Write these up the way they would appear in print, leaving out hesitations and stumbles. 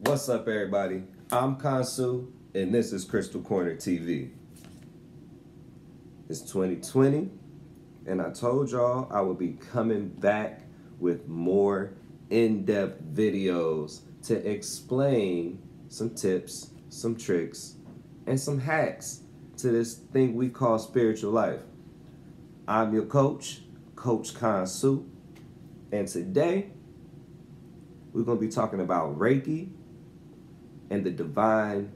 What's up, everybody? I'm Kansu, and this is Crystal Corner TV. It's 2020, and I told y'all I would be coming back with more in-depth videos to explain some tips, some tricks, and some hacks to this thing we call spiritual life. I'm your coach, Coach Kansu, and today we're going to be talking about Reiki and the divine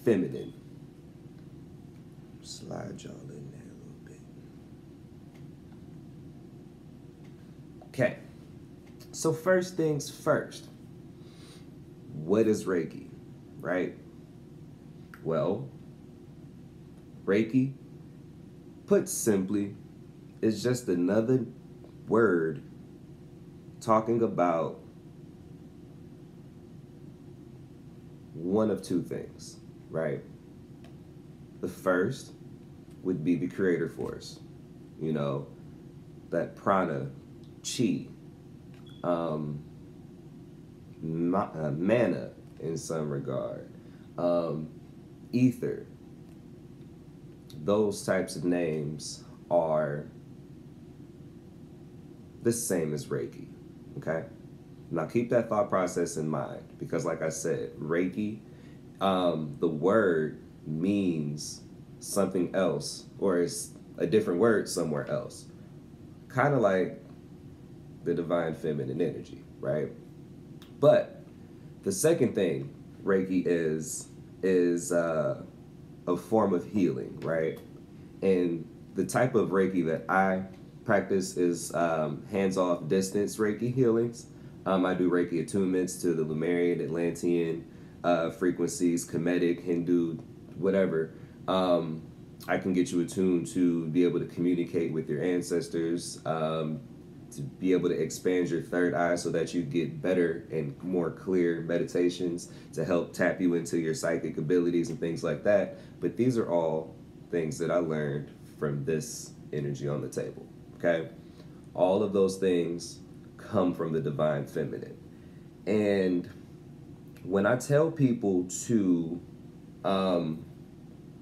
feminine. Slide y'all in there a little bit. Okay, so first things first, what is Reiki, right? Well, Reiki, put simply, is just another word talking about one of two things, right? The first would be the creator force, that prana, chi, mana in some regard, ether. Those types of names are the same as Reiki, okay? Now keep that thought process in mind because like I said, Reiki, the word means something else or it's a different word somewhere else. Kind of like the divine feminine energy, right? But the second thing Reiki is a form of healing, right? And the type of Reiki that I practice is hands-off distance Reiki healings. I do Reiki attunements to the Lemurian, Atlantean frequencies, Kemetic, Hindu, whatever. I can get you attuned to be able to communicate with your ancestors, to be able to expand your third eye so that you get better and more clear meditations to help tap you into your psychic abilities and things like that. But these are all things that I learned from this energy on the table, okay? All of those things come from the divine feminine. And when I tell people to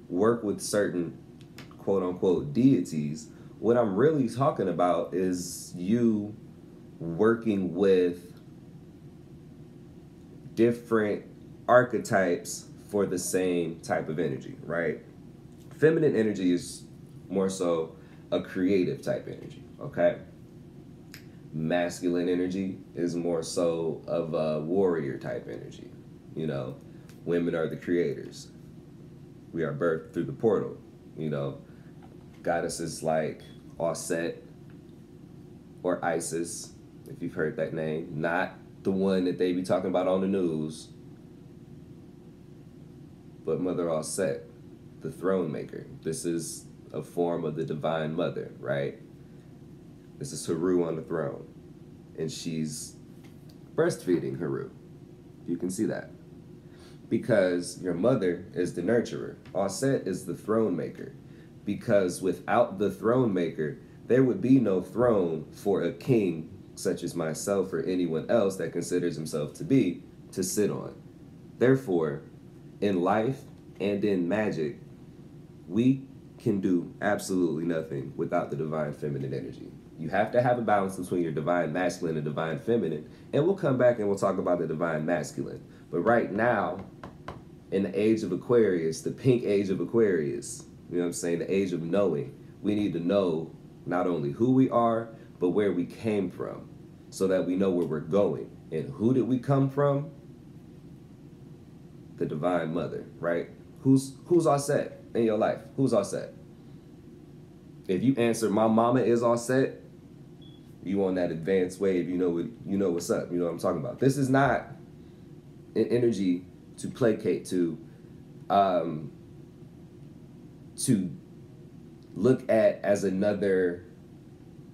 work with certain quote-unquote deities, what I'm really talking about is you working with different archetypes for the same type of energy, right? Feminine energy is more so a creative type energy, okay? Masculine energy is more so of a warrior type energy. Women are the creators. We are birthed through the portal. Goddesses like Auset or Isis, if you've heard that name, not the one that they be talking about on the news, but Mother Auset, the throne maker. This is a form of the divine mother, right? This is HetHeru on the throne, and she's breastfeeding HetHeru. You can see that. Because your mother is the nurturer. Auset is the throne maker. Because without the throne maker, there would be no throne for a king such as myself or anyone else that considers himself to sit on. Therefore, in life and in magic, we can do absolutely nothing without the divine feminine energy. You have to have a balance between your divine masculine and divine feminine, and we'll come back and we'll talk about the divine masculine. But right now, in the age of Aquarius, the pink age of Aquarius, the age of knowing, we need to know not only who we are, but where we came from, so that we know where we're going. And who did we come from? The divine mother, right? Who's Auset in your life? Who's Auset? If you answer, my mama is Auset, you on that advanced wave, you know what's up, you know what I'm talking about. This is not an energy to placate, to look at as another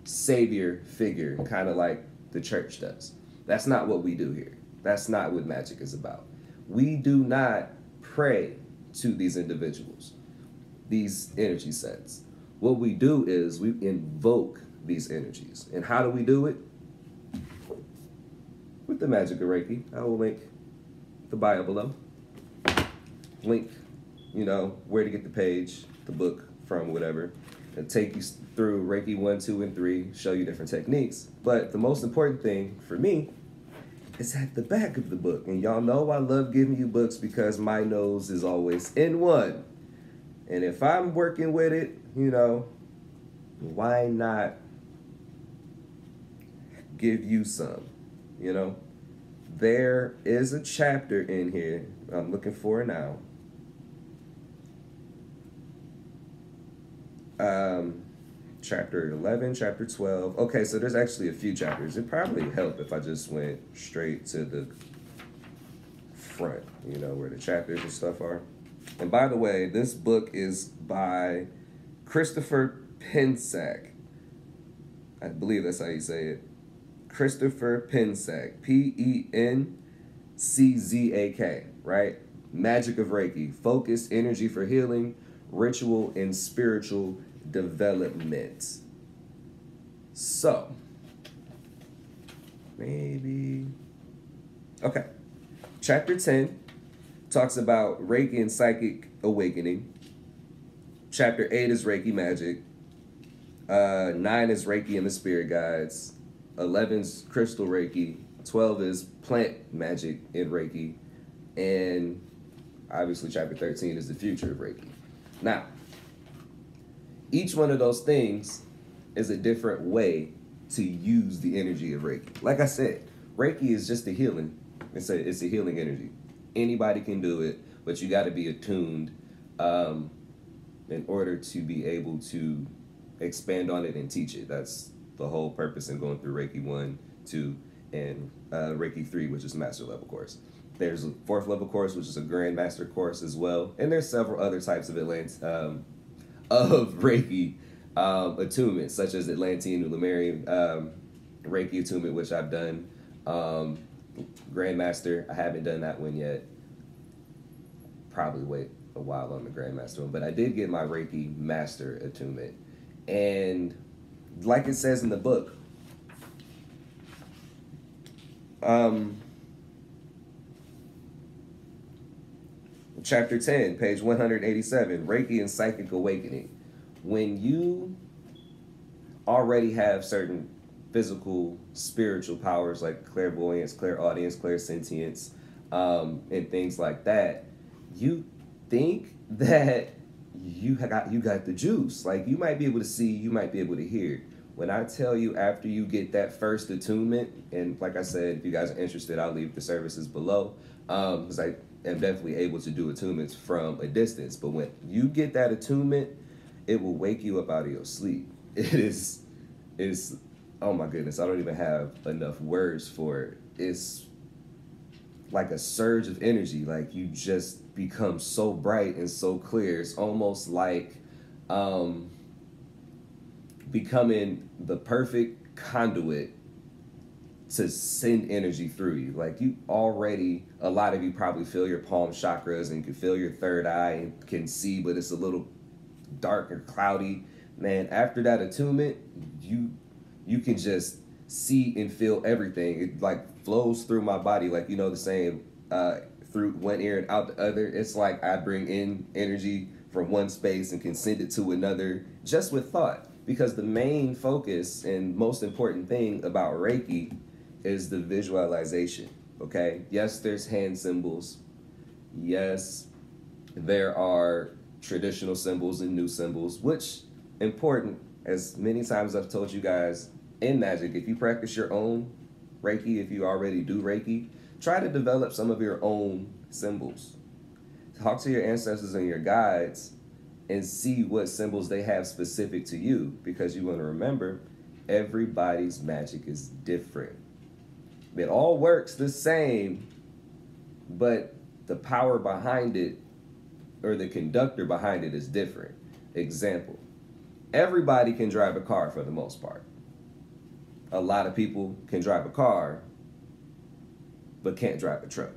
savior figure, kind of like the church does. That's not what we do here. That's not what magic is about. We do not pray to these individuals, these energy sets. What we do is we invoke these energies. And how do we do it? With the magic of Reiki. I will link the bio below. Link, you know, where to get the page, the book from, whatever. And take you through Reiki 1, 2, and 3, show you different techniques. But the most important thing for me is at the back of the book. And y'all know I love giving you books because my nose is always in one. And if I'm working with it, you know, why not give you some, you know? There is a chapter in here I'm looking for now. Chapter 11, chapter 12. Okay, so there's actually a few chapters. It'd probably help if I just went straight to the front, you know, where the chapters and stuff are. And by the way, this book is by Christopher Penczak. I believe that's how you say it. Christopher Penczak. Penczak, right? Magick of Reiki. Focused energy for healing, ritual, and spiritual development. So, maybe... Okay. Chapter 10 talks about Reiki and psychic awakening. Chapter 8 is Reiki magic. 9 is Reiki and the spirit guides. 11 is crystal Reiki. 12 is plant magic in Reiki. And obviously chapter 13 is the future of Reiki. Now, each one of those things is a different way to use the energy of Reiki. Like I said, Reiki is just a healing. It's a healing energy. Anybody can do it, but you got to be attuned in order to be able to expand on it and teach it. That's the whole purpose in going through Reiki 1, 2, and Reiki 3, which is master level course. There's a 4th level course, which is a grandmaster course as well. And there's several other types of Reiki attunement, such as Atlantean and Lemurian Reiki attunement, which I've done. Grandmaster, I haven't done that one yet. Probably wait a while on the Grandmaster one, but I did get my Reiki Master attunement. And like it says in the book, chapter 10, page 187, Reiki and Psychic Awakening. When you already have certain physical, spiritual powers like clairvoyance, clairaudience, clairsentience, and things like that, you think that you got the juice. Like, you might be able to see, you might be able to hear. When I tell you, after you get that first attunement, and like I said, if you guys are interested, I'll leave the services below, because I am definitely able to do attunements from a distance. But when you get that attunement, it will wake you up out of your sleep. It's oh my goodness, I don't even have enough words for it. It's like a surge of energy. Like, you just become so bright and so clear. It's almost like becoming the perfect conduit to send energy through you. Like, you already, a lot of you probably feel your palm chakras and can feel your third eye and can see, but it's a little dark or cloudy. Man, after that attunement, you can just see and feel everything. It like flows through my body, like, you know the saying, through one ear and out the other. It's like I bring in energy from one space and can send it to another just with thought. Because the main focus and most important thing about Reiki is the visualization, okay? Yes, there's hand symbols. Yes, there are traditional symbols and new symbols, which important, as many times I've told you guys in Magic, if you practice your own Reiki, if you already do Reiki, try to develop some of your own symbols. Talk to your ancestors and your guides and see what symbols they have specific to you, because you want to remember, everybody's magic is different. It all works the same, but the power behind it, or the conductor behind it, is different. Example, everybody can drive a car for the most part. A lot of people can drive a car, but can't drive a truck,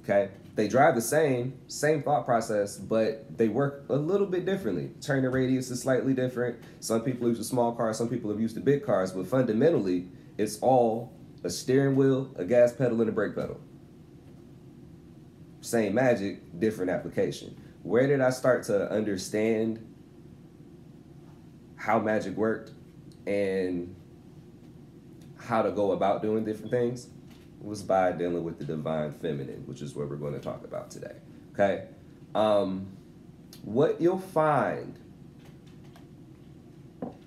okay? They drive the same thought process, but they work a little bit differently. Turning radius is slightly different. Some people use a small car, some people have used the big cars, but fundamentally, it's all a steering wheel, a gas pedal, and a brake pedal. same magic, different application. Where did I start to understand how magic worked and how to go about doing different things? Was by dealing with the divine feminine, which is what we're going to talk about today. Okay? What you'll find,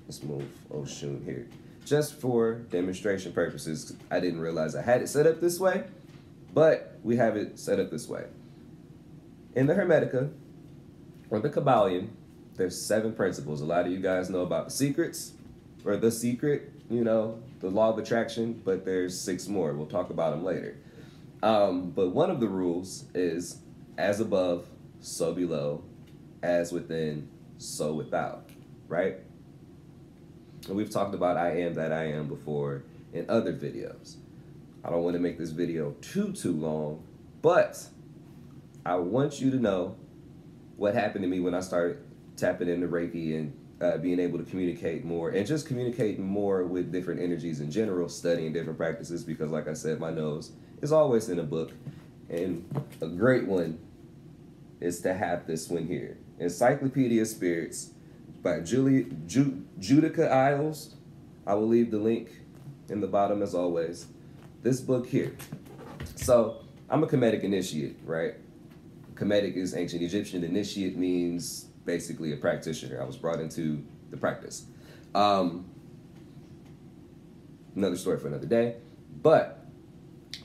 let's move Oshun here, just for demonstration purposes. I didn't realize I had it set up this way, but we have it set up this way. In the Hermetica, or the Kabbalion, there's 7 principles. A lot of you guys know about the secrets, or the secret, you know, the law of attraction, but there's 6 more. We'll talk about them later. But one of the rules is as above, so below, as within, so without, right? And we've talked about I am that I am before in other videos. I don't want to make this video too long, but I want you to know what happened to me when I started tapping into Reiki and being able to communicate more, and just communicating more with different energies in general, studying different practices, because like I said, my nose is always in a book. And a great one is to have this one here, Encyclopedia of Spirits by Judica Isles. I will leave the link in the bottom as always. This book here. So I'm a Kemetic initiate, right? Kemetic is ancient Egyptian. Initiate means basically a practitioner. I was brought into the practice. Another story for another day. But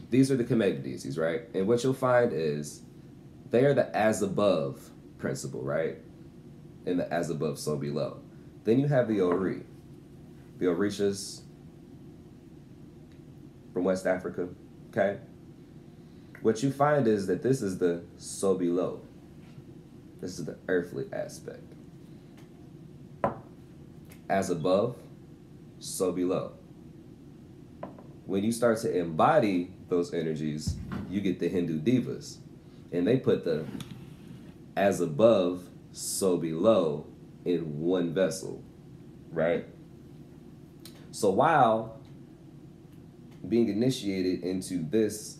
these are the Kemetic deities, right? And what you'll find is they are the as above principle, right? And the as above, so below. Then you have the Ori. The Orishas from West Africa, okay? What you find is that this is the so below. This is the earthly aspect. As above, so below. When you start to embody those energies, you get the Hindu divas. And they put the as above, so below in one vessel, right? So while being initiated into this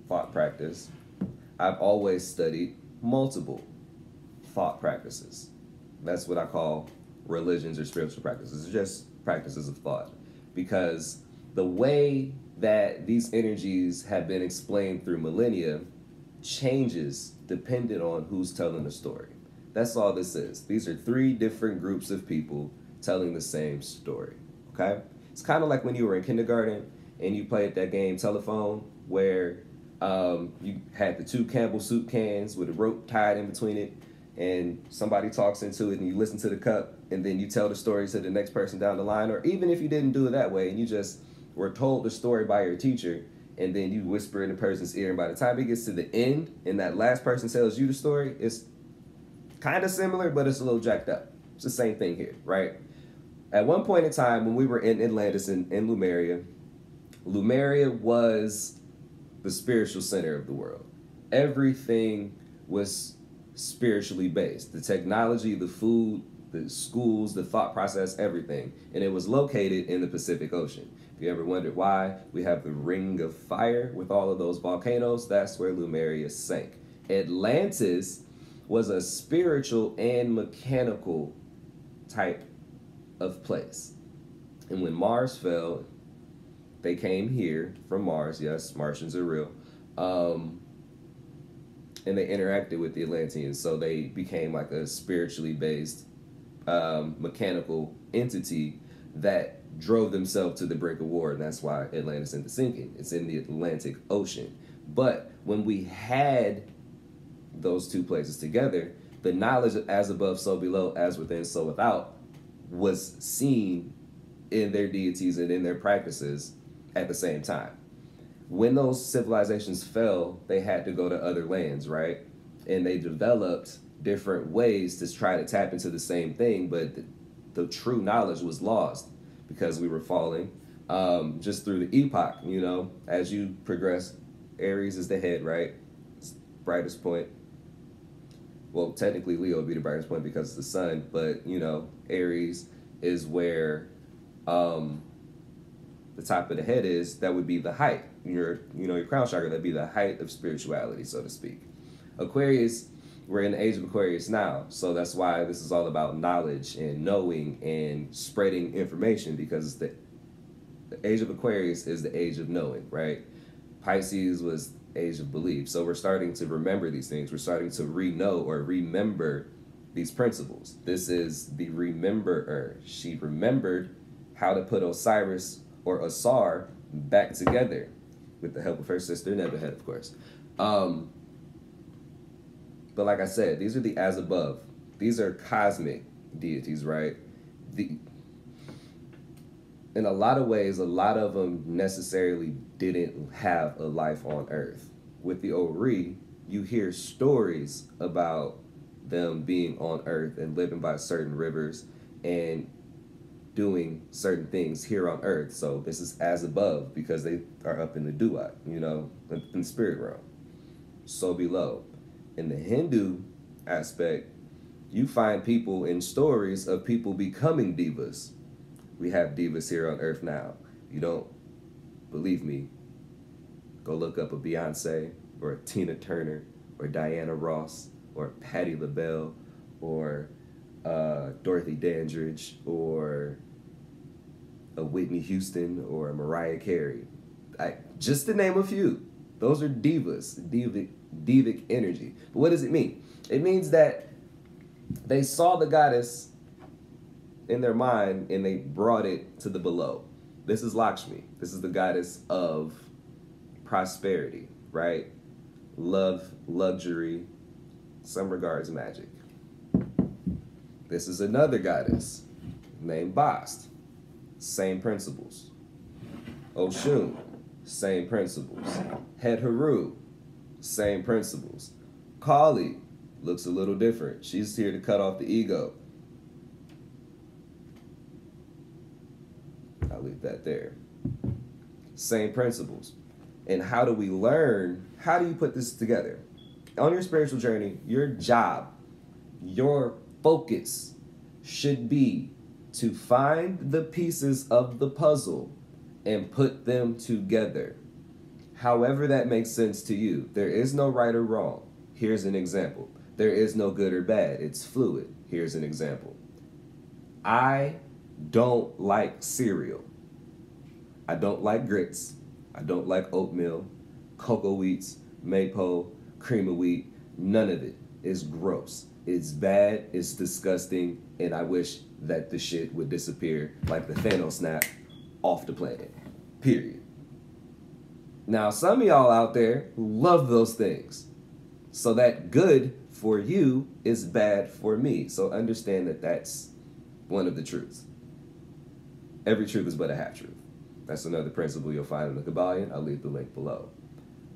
thought practice, I've always studied multiple thought practices. That's what I call religions or spiritual practices. It's just practices of thought. Because the way that these energies have been explained through millennia changes depending on who's telling the story. That's all this is. These are 3 different groups of people telling the same story, okay? It's kind of like when you were in kindergarten and you played that game Telephone, where you had the 2 Campbell soup cans with a rope tied in between it, and somebody talks into it and you listen to the cup, and then you tell the story to the next person down the line. Or even if you didn't do it that way and you just were told the story by your teacher, and then you whisper in the person's ear, and by the time it gets to the end and that last person tells you the story, it's kind of similar, but it's a little jacked up. It's the same thing here, right? At one point in time, when we were in Atlantis, in Lemuria, Lemuria was the spiritual center of the world. Everything was spiritually based. The technology, the food, the schools, the thought process, everything. And it was located in the Pacific Ocean. If you ever wondered why we have the Ring of Fire with all of those volcanoes, that's where Lemuria sank. Atlantis was a spiritual and mechanical type of place. And when Mars fell, they came here from Mars. Yes, Martians are real. And they interacted with the Atlanteans. So they became like a spiritually based mechanical entity that drove themselves to the brink of war. And that's why Atlantis ended up sinking. It's in the Atlantic Ocean. But when we had those 2 places together, the knowledge of as above, so below, as within, so without was seen in their deities and in their practices at the same time. When those civilizations fell, they had to go to other lands, right? And they developed different ways to try to tap into the same thing, but the true knowledge was lost because we were falling just through the epoch, you know. As you progress, Aries is the head, right? It's brightest point. Well, technically Leo would be the brightest point because it's the sun, but, you know, Aries is where the top of the head is. That would be the height. your crown chakra. That'd be the height of spirituality, so to speak. Aquarius, we're in the age of Aquarius now, so that's why this is all about knowledge and knowing and spreading information, because the age of Aquarius is the age of knowing, right? Pisces was age of belief. So we're starting to remember these things. We're starting to re-know or remember these principles. This is the rememberer. She remembered how to put Osiris or Asar back together with the help of her sister Nebuchadnezzar, of course. But like I said, these are the as above. These are cosmic deities, right? In a lot of ways, a lot of them necessarily didn't have a life on Earth. With the Ori, you hear stories about them being on Earth and living by certain rivers and doing certain things here on Earth. So this is as above because they are up in the duat, in the spirit realm. So below. In the Hindu aspect, you find people in stories of people becoming divas. We have divas here on Earth now. You don't believe me? Go look up a Beyonce or a Tina Turner or Diana Ross or Patti LaBelle or Dorothy Dandridge or a Whitney Houston or a Mariah Carey. Just to name a few. Those are divas, divic energy. But what does it mean? It means that they saw the goddess in their mind and they brought it to the below. This is Lakshmi. This is the goddess of prosperity, right? Love, luxury, some regards magic. This is another goddess named Bast. Same principles. Oshun, same principles. HetHeru, same principles. Kali looks a little different. She's here to cut off the ego. I'll leave that there. Same principles. And how do we learn? How do you put this together? On your spiritual journey, your job, your focus should be to find the pieces of the puzzle and put them together. However that makes sense to you. There is no right or wrong. Here's an example. There is no good or bad. It's fluid. Here's an example. I don't like cereal. I don't like grits. I don't like oatmeal, cocoa wheats, maple, cream of wheat. None of it is gross. It's bad, it's disgusting, and I wish that the shit would disappear like the Thanos snap off the planet. Period. Now, some of y'all out there love those things. So that good for you is bad for me. So understand that that's one of the truths. Every truth is but a half-truth. That's another principle you'll find in the Kabbalion. I'll leave the link below.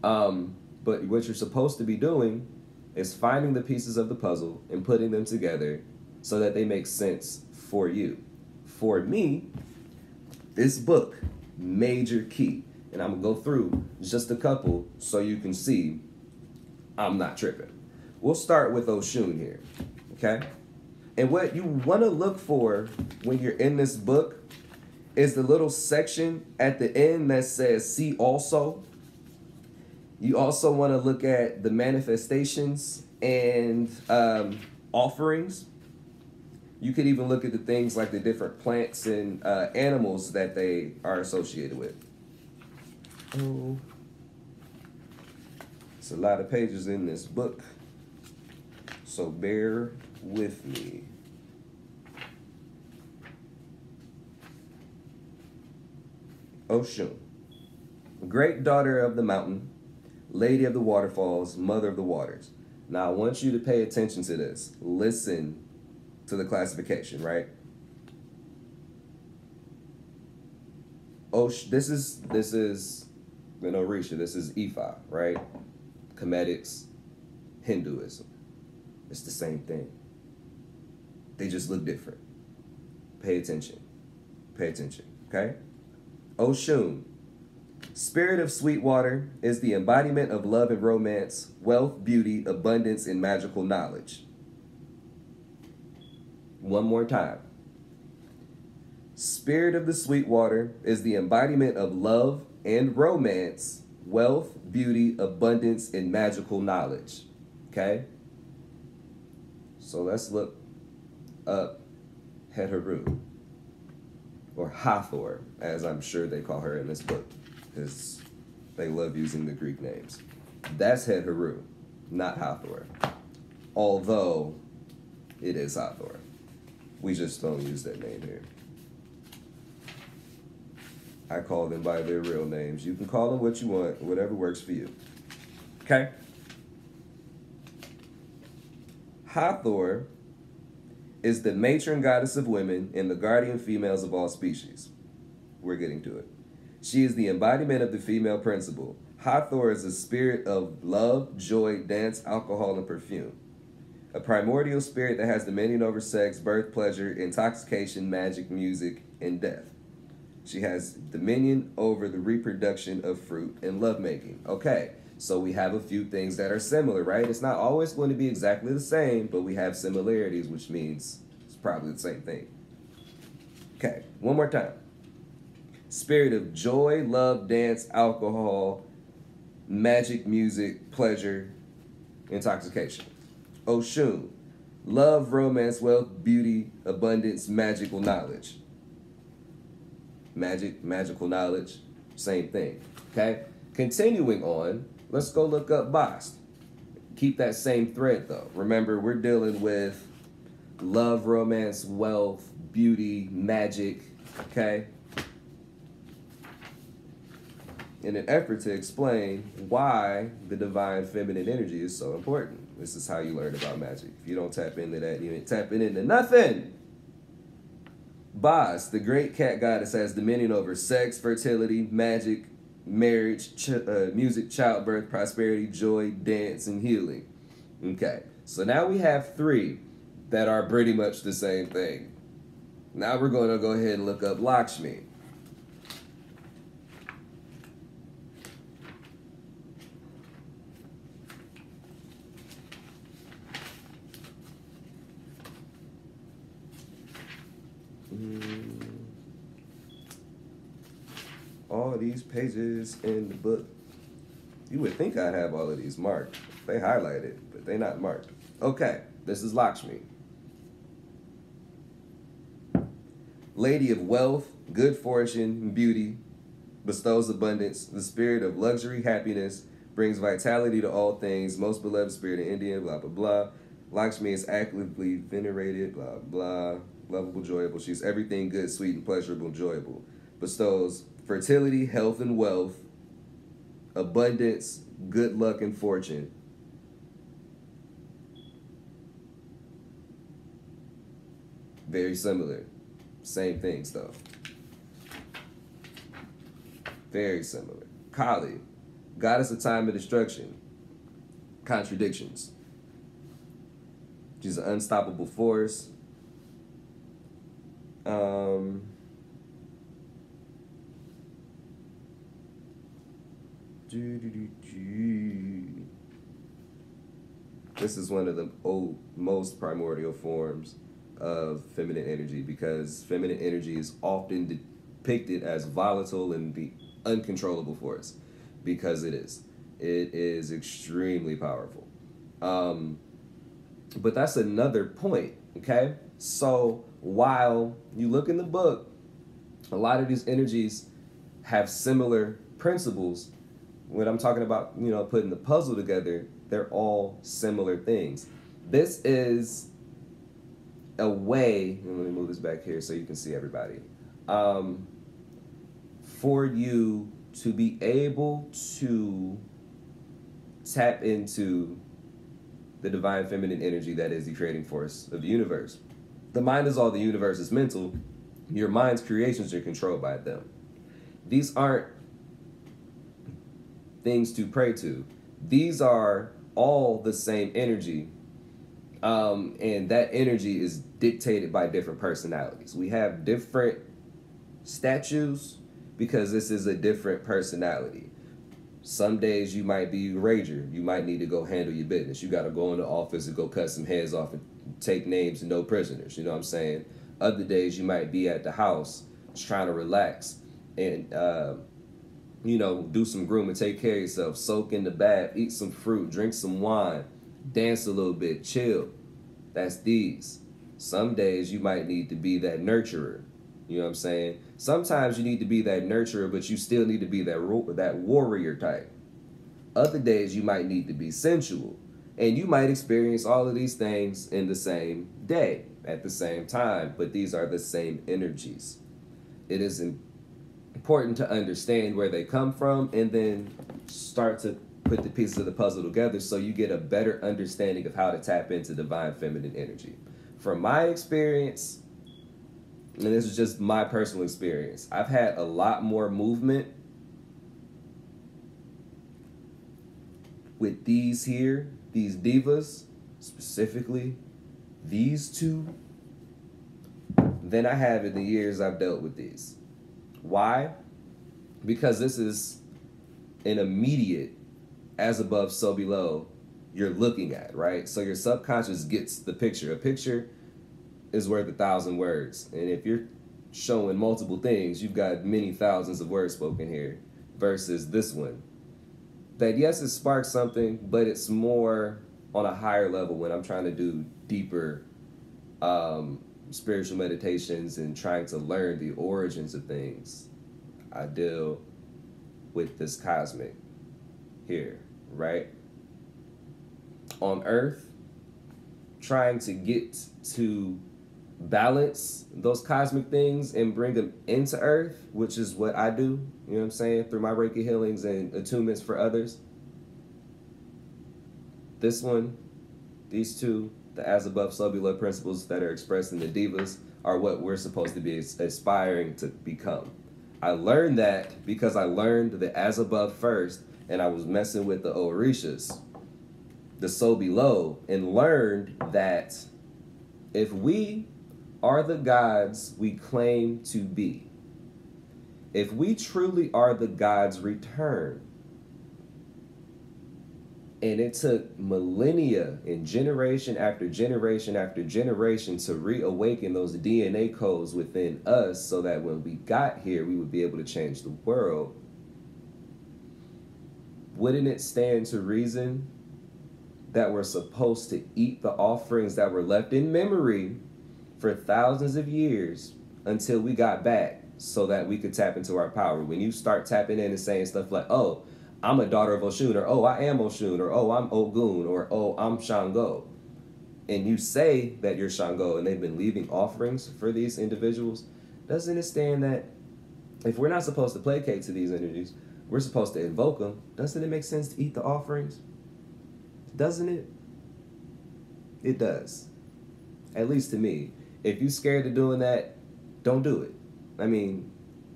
But what you're supposed to be doing is finding the pieces of the puzzle and putting them together so that they make sense for you. For me, this book, major key, and I'm going to go through just a couple so you can see I'm not tripping. We'll start with Oshun here, okay? And what you want to look for when you're in this book is the little section at the end that says, see also. You also want to look at the manifestations and offerings. You could even look at the things like the different plants and animals that they are associated with. Oh, it's a lot of pages in this book, so bear with me. Oshun, great daughter of the mountain, lady of the waterfalls, mother of the waters. Now I want you to pay attention to this. Listen to the classification, right? This is the Orisha. This is Ifa, right? Comedics, Hinduism. It's the same thing. They just look different. Pay attention. Pay attention, okay? Oshun, spirit of sweet water, is the embodiment of love and romance, wealth, beauty, abundance, and magical knowledge. One more time. Spirit of the sweet water is the embodiment of love and romance, wealth, beauty, abundance, and magical knowledge. Okay? So let's look up HetHeru, or Hathor, as I'm sure they call her in this book, because they love using the Greek names. That's HetHeru, not Hathor. Although it is Hathor. We just don't use that name here. I call them by their real names. You can call them what you want, whatever works for you. Okay? Hathor is the matron goddess of women and the guardian females of all species. We're getting to it. She is the embodiment of the female principle. Hathor is a spirit of love, joy, dance, alcohol, and perfume. A primordial spirit that has dominion over sex, birth, pleasure, intoxication, magic, music, and death. She has dominion over the reproduction of fruit and lovemaking. Okay, so we have a few things that are similar, right? It's not always going to be exactly the same, but we have similarities, which means it's probably the same thing. Okay, one more time. Spirit of joy, love, dance, alcohol, magic, music, pleasure, intoxication. Oshun, love, romance, wealth, beauty, abundance, magical knowledge. Magic, magical knowledge, same thing. Okay? Continuing on, let's go look up Bast. Keep that same thread though. Remember, we're dealing with love, romance, wealth, beauty, magic. Okay? In an effort to explain why the divine feminine energy is so important. This is how you learn about magic. If you don't tap into that, you ain't tapping into nothing. Bast, the great cat goddess, has dominion over sex, fertility, magic, marriage, music, childbirth, prosperity, joy, dance, and healing. Okay, so now we have three that are pretty much the same thing. Now we're going to go ahead and look up Lakshmi. All these pages in the book. You would think I'd have all of these marked. They highlighted, but they're not marked. Okay, this is Lakshmi. Lady of wealth, good fortune, and beauty, bestows abundance, the spirit of luxury, happiness, brings vitality to all things, most beloved spirit in India, blah, blah, blah. Lakshmi is actively venerated, blah, blah, lovable, joyable. She's everything good, sweet, and pleasurable, enjoyable. Bestows fertility, health, and wealth, abundance, good luck, and fortune. Very similar. Same things, though. Very similar. Kali, goddess of time and destruction. Contradictions. She's an unstoppable force. This is one of the most primordial forms of feminine energy, because feminine energy is often depicted as volatile and the uncontrollable force, because it is. It is extremely powerful. But that's another point, okay? So while you look in the book, a lot of these energies have similar principles. When I'm talking about, putting the puzzle together, they're all similar things. This is a way, let me move this back here so you can see everybody, for you to be able to tap into the divine feminine energy that is the creating force of the universe. The mind is all the universe is mental. Your mind's creations are controlled by them. These aren't things to pray to. These are all the same energy, and that energy is dictated by different personalities. We have different statues because this is a different personality. Some days you might be a rager. You might need to go handle your business. You got to go in the office and go cut some heads off and take names and no prisoners. You know what I'm saying? Other days you might be at the house just trying to relax and You know, do some grooming, take care of yourself, soak in the bath, eat some fruit, drink some wine, dance a little bit, chill. That's these. Some days you might need to be that nurturer. You know what I'm saying? Sometimes you need to be that nurturer, but you still need to be that warrior type. Other days you might need to be sensual. And you might experience all of these things in the same day, at the same time, but these are the same energies. It is important to understand where they come from and then start to put the pieces of the puzzle together so you get a better understanding of how to tap into divine feminine energy. From my experience, and this is just my personal experience, I've had a lot more movement with these here, these divas, specifically these two, than I have in the years I've dealt with these. Why? Because this is an immediate as above, so below you're looking at, right? So your subconscious gets the picture. A picture is worth 1,000 words. And if you're showing multiple things, you've got many thousands of words spoken here versus this one. That, yes, it sparks something, but it's more on a higher level when I'm trying to do deeper spiritual meditations and trying to learn the origins of things. I deal with this cosmic here, right? On Earth, trying to get to balance those cosmic things and bring them into Earth, which is what I do, you know what I'm saying, through my Reiki healings and attunements for others. This one, these two, the as above, so below principles that are expressed in the divas are what we're supposed to be aspiring to become. I learned that because I learned the as above first, and I was messing with the Orishas, the so below, and learned that if we are the gods we claim to be, if we truly are the gods returned, and it took millennia and generation after generation after generation to reawaken those DNA codes within us so that when we got here, we would be able to change the world, wouldn't it stand to reason that we're supposed to eat the offerings that were left in memory for thousands of years until we got back so that we could tap into our power? When you start tapping in and saying stuff like, oh, I'm a daughter of Oshun, or oh, I am Oshun, or oh, I'm Ogun, or oh, I'm Shango, and you say that you're Shango and they've been leaving offerings for these individuals, doesn't it stand that if we're not supposed to placate to these energies, we're supposed to invoke them? Doesn't it make sense to eat the offerings? Doesn't it? It does. At least to me. If you're scared of doing that, don't do it. I mean,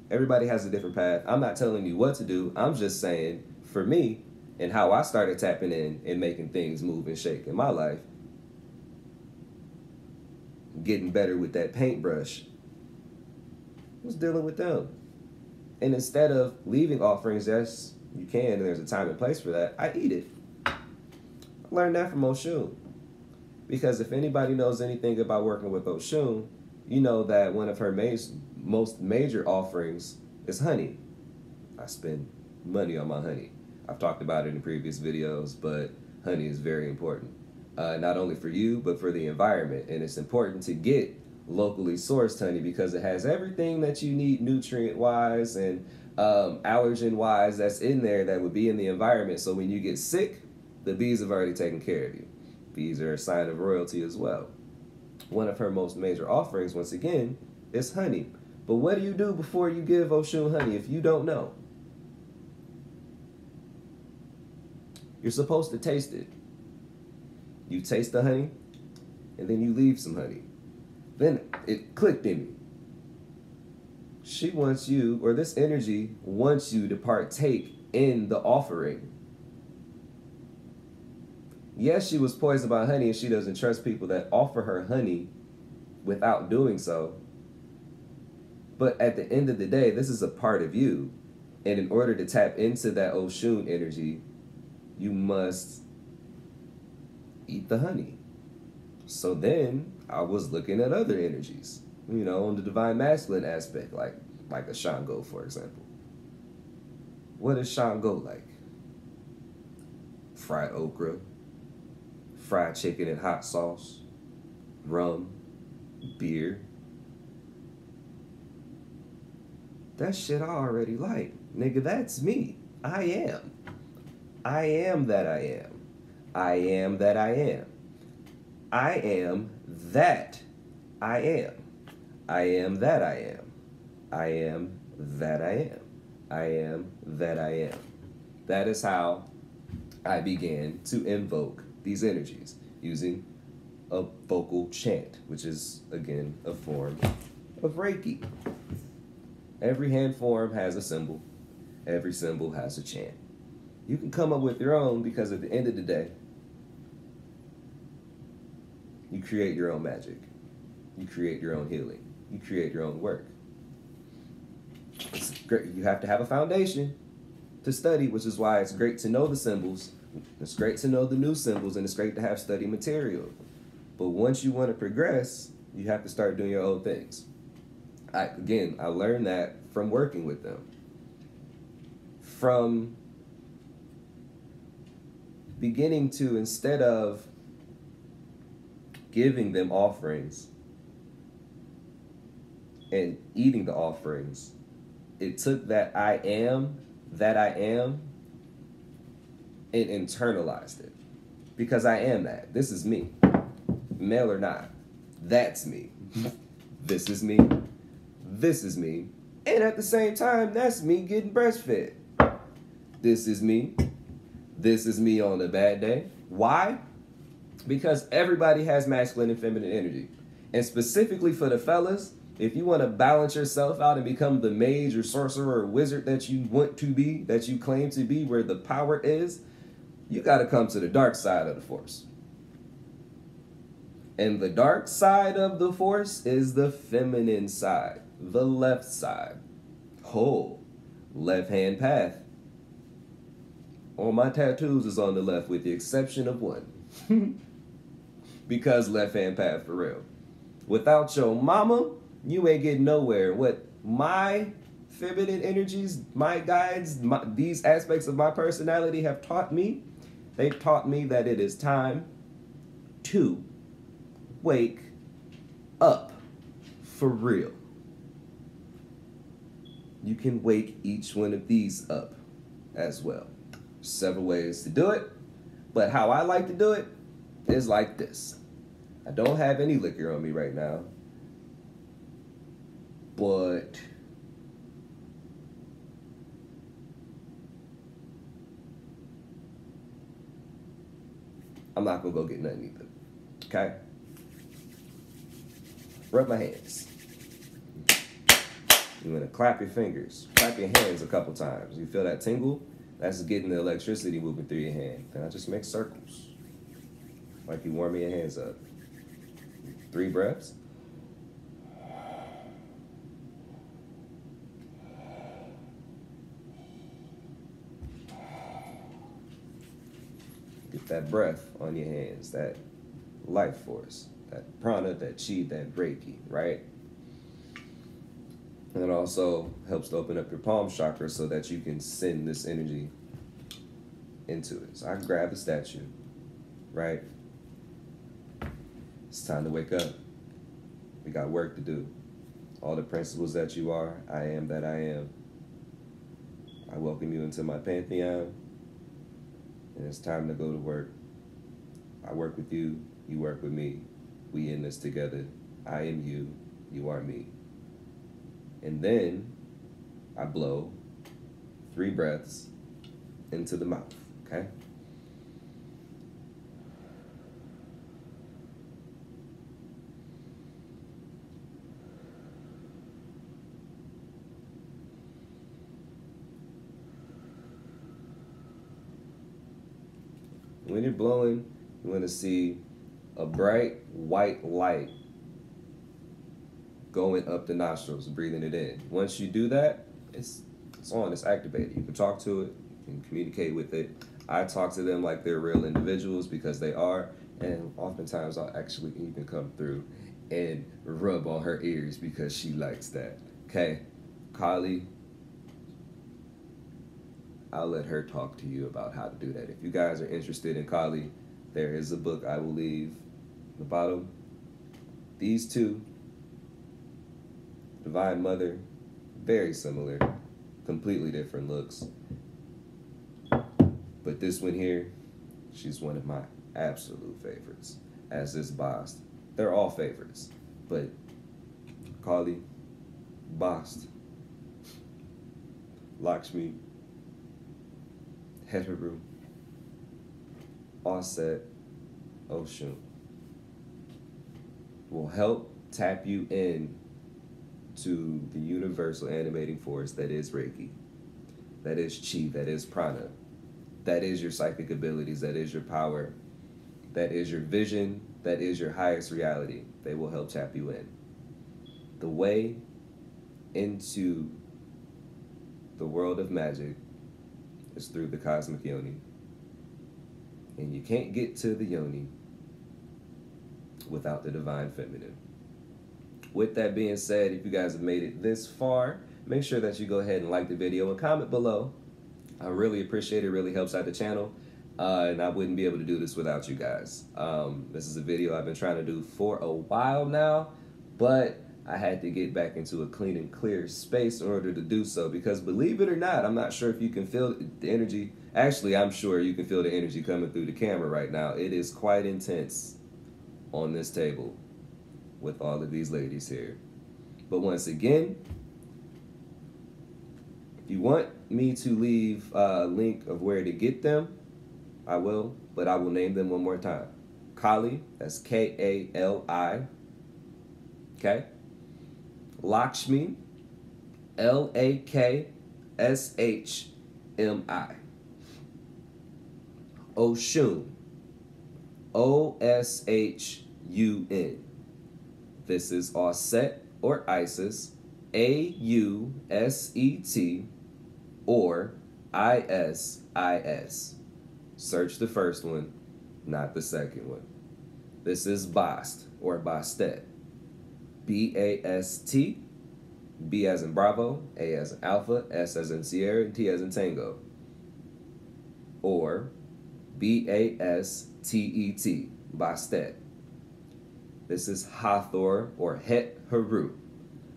everybody has a different path. I'm not telling you what to do. I'm just saying, for me, and how I started tapping in and making things move and shake in my life, getting better with that paintbrush, was dealing with them. And instead of leaving offerings, yes, you can, and there's a time and place for that, I eat it. I learned that from Oshun. Because if anybody knows anything about working with Oshun, you know that one of her most major offerings is honey. I spend money on my honey. I've talked about it in previous videos, but honey is very important. Not only for you, but for the environment. And it's important to get locally sourced honey because it has everything that you need nutrient-wise and allergen-wise that's in there that would be in the environment. So when you get sick, the bees have already taken care of you. Bees are a sign of royalty as well. One of her most major offerings, once again, is honey. But what do you do before you give Oshun honey if you don't know? You're supposed to taste it. You taste the honey, and then you leave some honey. Then it clicked in me. She wants you, or this energy wants you to partake in the offering. Yes, she was poisoned by honey, and she doesn't trust people that offer her honey without doing so. But at the end of the day, this is a part of you. And in order to tap into that Oshun energy, you must eat the honey. So then I was looking at other energies, you know, on the divine masculine aspect, like a Shango, for example. What does Shango like? Fried okra, fried chicken and hot sauce, rum, beer. That shit I already like. Nigga, that's me. I am. I am that I am. I am that I am. I am that I am. I am that I am. I am that I am. I am that I am. That is how I began to invoke these energies using a vocal chant, which is, again, a form of Reiki. Every hand form has a symbol. Every symbol has a chant. You can come up with your own because at the end of the day, you create your own magic. You create your own healing. You create your own work. It's great. You have to have a foundation to study, which is why it's great to know the symbols. It's great to know the new symbols, and it's great to have study material. But once you want to progress, you have to start doing your own things. I learned that from working with them. From beginning to, instead of giving them offerings and eating the offerings, it took that I am, and internalized it. Because I am that. This is me. Male or not. That's me. This is me. This is me. And at the same time, that's me getting breastfed. This is me. This is me on a bad day. Why? Because everybody has masculine and feminine energy. And specifically for the fellas, if you want to balance yourself out and become the mage or sorcerer or wizard that you want to be, that you claim to be, where the power is, you got to come to the dark side of the force. And the dark side of the force is the feminine side, the left side. Whole left-hand path. All my tattoos is on the left with the exception of one. Because left-hand path for real. Without your mama, you ain't getting nowhere. What my feminine energies, my guides, these aspects of my personality have taught me, they've taught me that it is time to wake up for real. You can wake each one of these up as well. Several ways to do it, but how I like to do it is like this. I don't have any liquor on me right now, but I'm not gonna go get nothing either. Okay? Rub my hands. You're gonna clap your fingers, clap your hands a couple times. You feel that tingle? That's getting the electricity moving through your hand. Then I just make circles, like you warming your hands up. 3 breaths. Get that breath on your hands, that life force, that prana, that chi, that reiki, right? And it also helps to open up your palm chakra so that you can send this energy into it. So I grab the statue, right? It's time to wake up. We got work to do. All the principles that you are, I am that I am. I welcome you into my pantheon. And it's time to go to work. I work with you, you work with me. We in this together. I am you, you are me. And then I blow 3 breaths into the mouth, okay? When you're blowing, you want to see a bright white light going up the nostrils, breathing it in. Once you do that, it's on, it's activated. You can talk to it, you can communicate with it. I talk to them like they're real individuals because they are, and oftentimes I'll actually even come through and rub on her ears because she likes that. Okay, Kali, I'll let her talk to you about how to do that. If you guys are interested in Kali, there is a book I will leave at the bottom. These two, Divine Mother, very similar, completely different looks. But this one here, she's one of my absolute favorites, as is Bast. They're all favorites, but Kali, Bast, Lakshmi, HetHeru, Auset, Oshun will help tap you in to the universal animating force that is Reiki, that is Chi, that is Prana, that is your psychic abilities, that is your power, that is your vision, that is your highest reality. They will help tap you in. The way into the world of magic is through the cosmic yoni. And you can't get to the yoni without the divine feminine. With that being said, if you guys have made it this far, make sure that you go ahead and like the video and comment below. I really appreciate it. It really helps out the channel. And I wouldn't be able to do this without you guys. This is a video I've been trying to do for a while now, but I had to get back into a clean and clear space in order to do so, because believe it or not, I'm not sure if you can feel the energy. Actually, I'm sure you can feel the energy coming through the camera right now. It is quite intense on this table with all of these ladies here. But once again, if you want me to leave a link of where to get them, I will, but I will name them one more time. Kali, that's K-A-L-I, okay? Lakshmi, L-A-K-S-H-M-I. Oshun, O-S-H-U-N. This is Auset or Isis, A-U-S-E-T or I-S-I-S. Search the first one, not the second one. This is Bast or Bastet. B-A-S-T, B as in Bravo, A as in Alpha, S as in Sierra, and T as in Tango. Or B-A-S-T-E-T, Bastet. This is HetHeru or HetHeru.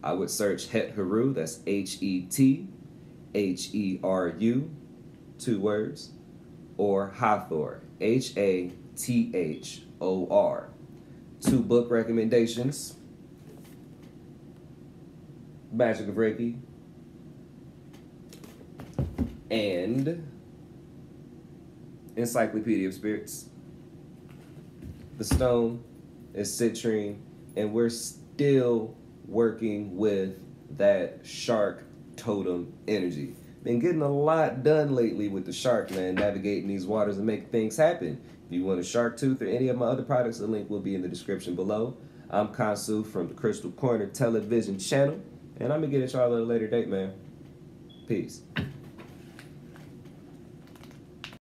I would search HetHeru, that's H-E-T-H-E-R-U, 2 words, or HetHeru, H-A-T-H-O-R. 2 book recommendations: Magick of Reiki and Encyclopedia of Spirits. The stone is citrine, and we're still working with that shark totem energy. Been getting a lot done lately with the shark, man, navigating these waters and making things happen. If you want a shark tooth or any of my other products, the link will be in the description below. I'm Kansu from the Crystal Corner television channel, and I'm gonna get at y'all at a later date, man. Peace.